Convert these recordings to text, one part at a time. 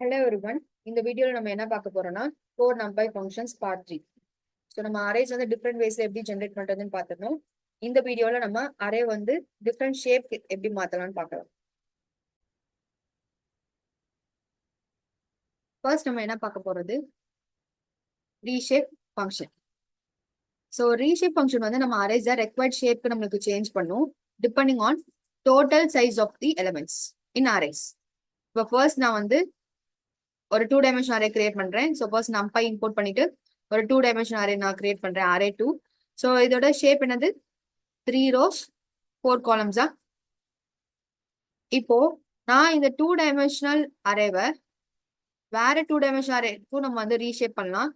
Hello everyone. இந்த வீடியோல நம்ம என்ன பார்க்க போறோம்னா கோர் நம்பை ஃபங்க்ஷன்ஸ் பார்ட் 3. ஸோ நம்ம அரேஸ் வந்து டிஃப்ரெண்ட் வேஸ்ல எப்படி ஜென்ரேட் பண்றதுன்னு பார்த்துருந்தோம். இந்த வீடியோல நம்ம அரே வந்து டிஃப்ரெண்ட் ஷேப் எப்படி மாத்தலாம்னு பார்க்கலாம். ஃபர்ஸ்ட் நம்ம என்ன பார்க்க போறது reshape function. So reshape function வந்து நம்ம அரேஸை ரெக்வயர்ட் ஷேப்க்கு நம்மளுக்கு சேஞ்ச் பண்ணும் depending on total size of the elements in arrays. இப்போ ஃபர்ஸ்ட் நான் வந்து ஒரு 2 டைமென்ஷன் அரே கிரியேட் பண்றேன். ஸோ ஃபர்ஸ்ட் நம்பை இம்போர்ட் பண்ணிட்டு ஒரு 2 டைமென்ஷன் அரே நான் கிரியேட் பண்றேன், அரே 2. ஸோ இதோட ஷேப் என்னது 3 rows 4 columns. இப்போ நான் இந்த 2 டைமென்ஷனல் அரேவை வேற 2 டைமென்ஷனல் அரேக்கும் நம்ம வந்து ரீஷேப் பண்ணலாம்.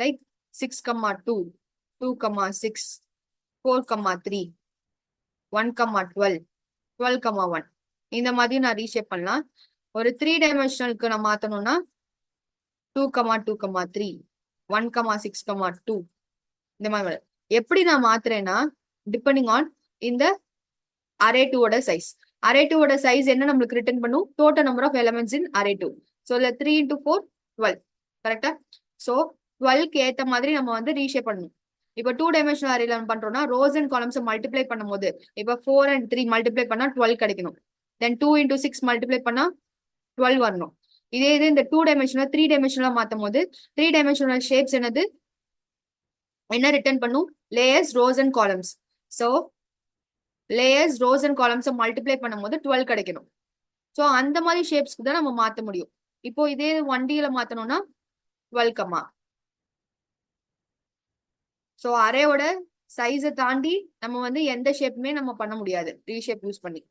லைக் 6,2 2,6 4,3 1,12 12,1 இந்த மாதிரி நான் ரீஷேப் பண்ணலாம். ஒரு 3 டைமென்ஷனலுக்கு நான் மாத்தணும்னா 2,2,3 1,6,2 இந்த மாதிரி எப்படி நான் மாத்துறேன்னா டிபெண்டிங் ஆன் இந்த அரே 2 ஓட சைஸ். அரே 2 ஓட சைஸ் என்ன நம்மளுக்கு ரிட்டர்ன் பண்ணும் total number of elements in array 2. So இல்ல 3 into 4 12 கரெக்டா. ஸோ 12க்கு ஏத்த மாதிரி நம்ம வந்து ரீஷேப் பண்ணணும். இப்போ 2 டைமென்ஷனல் அரேல பண்றோம்னா ரோஸ் அண்ட் காலம்ஸ் மல்டிப்ளை பண்ணும்போது இப்போ 4 and 3 மல்டிப்ளை பண்ணா 12 கிடைக்கணும். தென் 2 into 6 மல்டிப்ளை பண்ணா 12 வரணும். இதே இது இந்த 2 டைமென்ஷனல் 3 டைமென்ஷனலா மாத்தும் போது 3 டைமென்ஷனல் ஷேப்ஸ் என்னது என்ன ரிட்டர்ன் பண்ணும் layers rose and columns. So layers rose and columns multiply பண்ணும்போது 12 கிடைக்கணும். ஸோ அந்த மாதிரி ஷேப்ஸ்க்கு தான் நம்ம மாற்ற முடியும். இப்போ இதே 1Dல மாத்தணும்னா 12. ஸோ அரேயோட சைஸை தாண்டி நம்ம வந்து எந்த ஷேப்புமே நம்ம பண்ண முடியாது ரீஷேப் யூஸ் பண்ணி.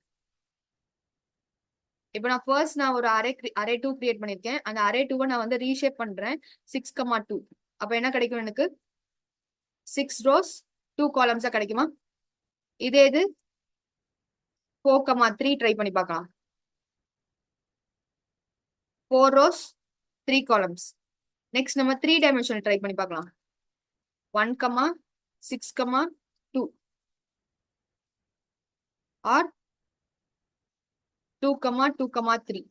இப்போ நான் ஃபர்ஸ்ட் ஒரு அரே 2 கிரியேட் பண்ணிருக்கேன். அந்த அரே 2 நான் வந்து ரீஷேப் பண்றேன் 6,2. அப்ப என்ன கிடைக்கும் எனக்கு 6 rows 2 columns கிடைக்குமா. இதே இது 4,3 ட்ரை பண்ணி பார்க்கலாம். 4 rows 3 columns. நெக்ஸ்ட் நம்ம 3 டைமென்ஷனல் ட்ரை பண்ணி பார்க்கலாம். 1,6,2 ஆர் 2,2,3.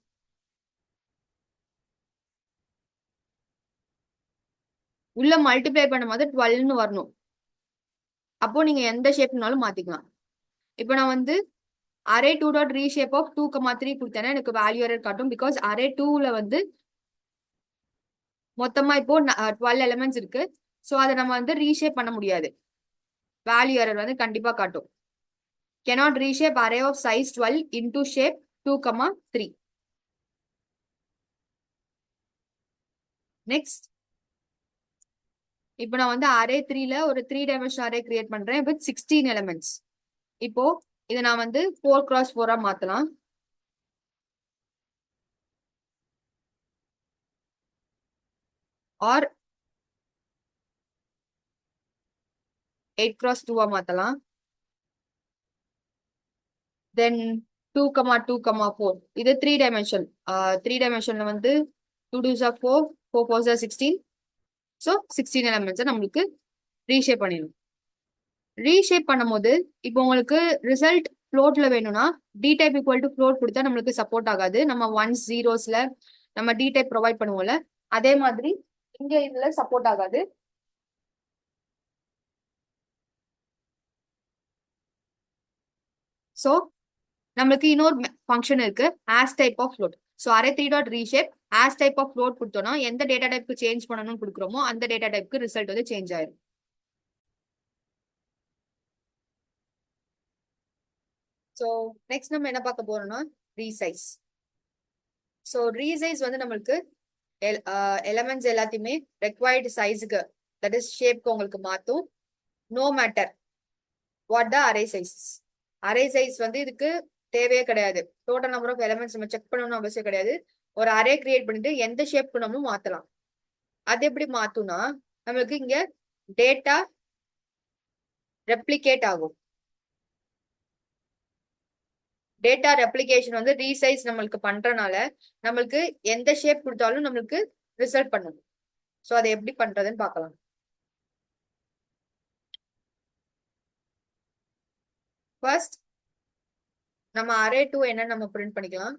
உள்ள மல்டிப்ளை பண்ணும்போது 12ன்னு வரணும். அப்போ நீங்க எந்த ஷேப்னாலும் மாத்திக்கலாம். இப்போ நான் வந்து அரே 2 டாட் ரீஷேப் ஆஃப் 2,3 கொடுத்தேன்னா எனக்கு வேல்யூ எரர் காட்டும். பிகாஸ் அரே 2ல வந்து மொத்தமா இப்போ 12 எலிமெண்ட்ஸ் இருக்கு. ஸோ அதை நம்ம வந்து ரீஷேப் பண்ண முடியாது. வேல்யூ எரர் வந்து கண்டிப்பா காட்டும். cannot reshape array of size 12 into shape 2,3. Next இப்போ நான் வந்து அரே 3ல ஒரு 3 டைமென்ஷன் அரே கிரியேட் பண்றேன் வித் 16 எலிமெண்ட்ஸ். இப்போ இதை நான் வந்து 4x4 மாத்தலாம். ஆர் 8x2 மாத்தலாம். தென் 2,2,4 இது 3 டைமென்ஷன். 3 டைமென்ஷன்ல வந்து 2 2s are 4 4 4s are 16. So 16 எலிமெண்ட்ஸை நம்மளுக்கு ரீஷேப் பண்ணிடணும். ரீஷேப் பண்ணும்போது இப்போ உங்களுக்கு ரிசல்ட் ஃப்ளோட்ல வேணும்னா D type equal to float கொடுத்தா நம்மளுக்கு சப்போர்ட் ஆகாது. நம்ம 1s 0sல நம்ம டி டைப் ப்ரொவைட் பண்ணுவோம்ல, அதே மாதிரி இங்க இதுல சப்போர்ட் ஆகாது. ஸோ நம்மளுக்கு இன்னொரு ஃபங்க்ஷன் இருக்கு as type of float. So array 3 dot reshape as type of float கொடுத்தோம்னா எந்த டேட்டா டைப்க்கு சேஞ்ச் பண்ணணும்னு கொடுக்குறோமோ அந்த டேட்டா டைப்க்கு ரிசல்ட் வந்து சேஞ்ச் ஆயிடும். ஸோ நெக்ஸ்ட் நம்ம என்ன பார்க்க போறோம்னா ரீசைஸ். ஸோ ரீசைஸ் வந்து நம்மளுக்கு எலமெண்ட்ஸ் எல்லாத்தையுமே ரெக்வயர்டு சைஸுக்கு தட் இஸ் ஷேப்க்கு உங்களுக்கு மாற்றும். No matter what the array sizes. Array size வந்து இதுக்கு தேவையே கிடையாது. டோட்டல் நம்பர் ஆஃப் எலிமெண்ட்ஸ் நம்ம செக் பண்ணணும்னு அவசியம் கிடையாது. ஒரு அரே கிரியேட் பண்ணிட்டு எந்த ஷேப்க்கு நம்ம மாத்தலாம். அது எப்படி மாத்தும்னா நம்மளுக்கு இங்க டேட்டா ரெப்ளிகேட் ஆகும். டேட்டா ரெப்ளிகேஷன் வந்து ரீசைஸ் நம்மளுக்கு பண்றனால நம்மளுக்கு எந்த ஷேப் கொடுத்தாலும் நம்மளுக்கு ரிசல்ட் பண்ணும். ஸோ அதை எப்படி பண்றதுன்னு பார்க்கலாம். ஃபர்ஸ்ட் நம்ம அரே 2 என்ன நம்ம பிரிண்ட் பண்ணிக்கலாம்.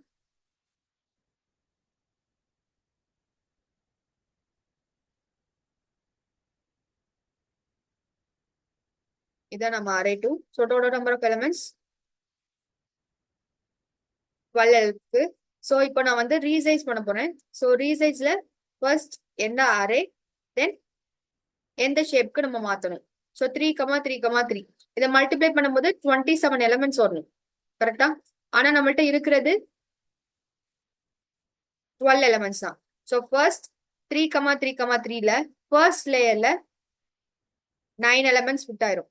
இதான் நம்ம array 2. So total number of elements 12 இருக்கு. ஸோ இப்போ நான் வந்து ரீசைஸ் பண்ண போறேன். ஸோ ரீசைஸ்ல ஃபர்ஸ்ட் எந்த அரே தென் எந்த ஷேப்க்கு நம்ம மாத்தணும். ஸோ 3,3,3 இதை மல்டிப்ளை பண்ணும்போது 27 எலிமெண்ட்ஸ் வரணும். கரெக்டா? ஆனா நம்மள்ட்ட இருக்கிறது 12 எலிமெண்ட்ஸ் தான். ஸோ ஃபர்ஸ்ட் 3,3,3ல ஃபர்ஸ்ட் லேயர்ல 9 எலிமெண்ட்ஸ் ஃபிட் ஆயிரும்.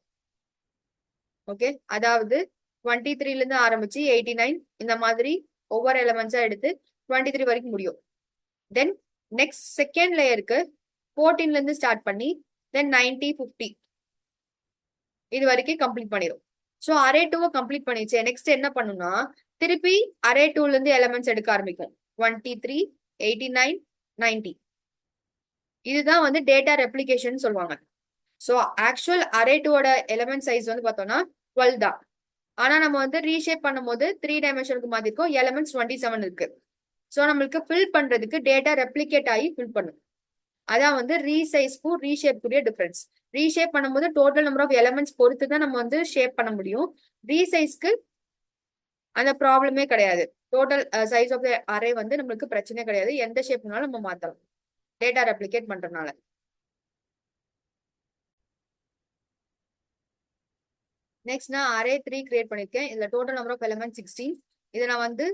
ஓகே, அதாவது 23ல இருந்து ஆரம்பிச்சு 89 இந்த மாதிரி ஒவ்வொரு எலிமெண்ட்ஸா எடுத்து 23 வரைக்கும் முடியும். தென் நெக்ஸ்ட் செகண்ட் லேயருக்கு 14ல இருந்து ஸ்டார்ட் பண்ணி தென் 90, 50 இது வரைக்கும் கம்ப்ளீட் பண்ணிடும். ஸோ அரே 2 கம்ப்ளீட் பண்ணிடுச்சு. நெக்ஸ்ட் என்ன பண்ணும்னா திருப்பி அரே 2ல இருந்து எலிமெண்ட்ஸ் எடுக்க ஆரம்பிக்கும். 23, 89, 90 இதுதான் வந்து டேட்டா ரெப்ளிகேஷன் சொல்லுவாங்க. ஸோ ஆக்சுவல் அரே 2ஓட எலிமெண்ட் சைஸ் வந்து பார்த்தோம்னா 12 தான். ஆனா நம்ம வந்து ரீஷேப் பண்ணும்போது 3 டைமென்ஷனுக்கு மாத்திருக்கோம். எலிமெண்ட்ஸ் 27 இருக்கு. ஸோ நம்மளுக்கு ஃபில் பண்றதுக்கு டேட்டா ரெப்ளிகேட் ஆகி ஃபில் பண்ணும். அதான் வந்து ரீசைஸ்க்கும் ரீஷேப்க்குரிய டிஃபரன்ஸ். ரீஷேப் பண்ணும்போது டோட்டல் நம்பர் ஆஃப் எலிமெண்ட்ஸ் பொறுத்து தான் நம்ம வந்து ஷேப் பண்ண முடியும். ரீசைஸ்க்கு அந்த ப்ராப்ளமே கிடையாது. Total size of the array வந்து நம்மளுக்கு பிரச்சனை கிடையாது. எந்த ஷேப்னாலும் நம்ம மாத்தலாம் டேட்டா ரெப்ளிகேட் பண்றதுனால. நெக்ஸ்ட் நான் அரே 3 கிரியேட் பண்ணிருக்கேன். இதுல டோட்டல் நம்பர் ஆஃப் எலிமெண்ட் 16. இதை நான் வந்து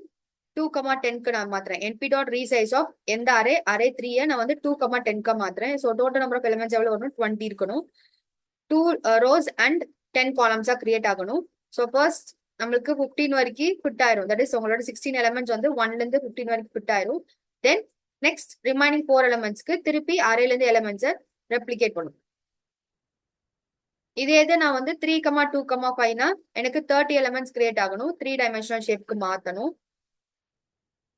2,10க்கு நான் மாத்துறேன். np டாட் ரீசைஸ் ஆஃப் எந்த அரே 3 நான் வந்து 2,10க்கு மாத்துறேன். So total number of elements எவ்வளவு வரணும்? 20 இருக்கணும். 2 rows அண்ட் 10 காலம்ஸா கிரியேட் ஆகணும். ஸோ ஃபர்ஸ்ட் நம்மளுக்கு 15 வரைக்கும் ஃபிட் ஆயிரும். தட் இஸ் உங்களோட 16 எலிமெண்ட்ஸ் வந்து 1ல இருந்து 15 வரைக்கும் ஃபிட் ஆயிரும். தென் நெக்ஸ்ட் ரிமைனிங் 4 எலிமெண்ட்ஸ்க்கு திருப்பி அரேல இருந்து எலிமெண்ட்ஸை ரெப்ளிகேட் பண்ணும். இதே இது நான் வந்து 3,2,5னா எனக்கு 30 எலிமெண்ட்ஸ் கிரியேட் ஆகணும். 3 டைமென்ஷனல் ஷேப்க்கு மாத்தணும்.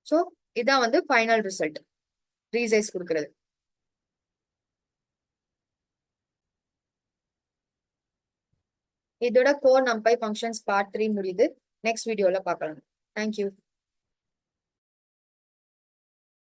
ஸோ இதான் வந்து ஃபைனல் ரிசல்ட் ரீசைஸ் கொடுக்கறது. இதோட core numpy functions part 3 முடியுது. நெக்ஸ்ட் வீடியோல பார்க்கலாம். தேங்க்யூ.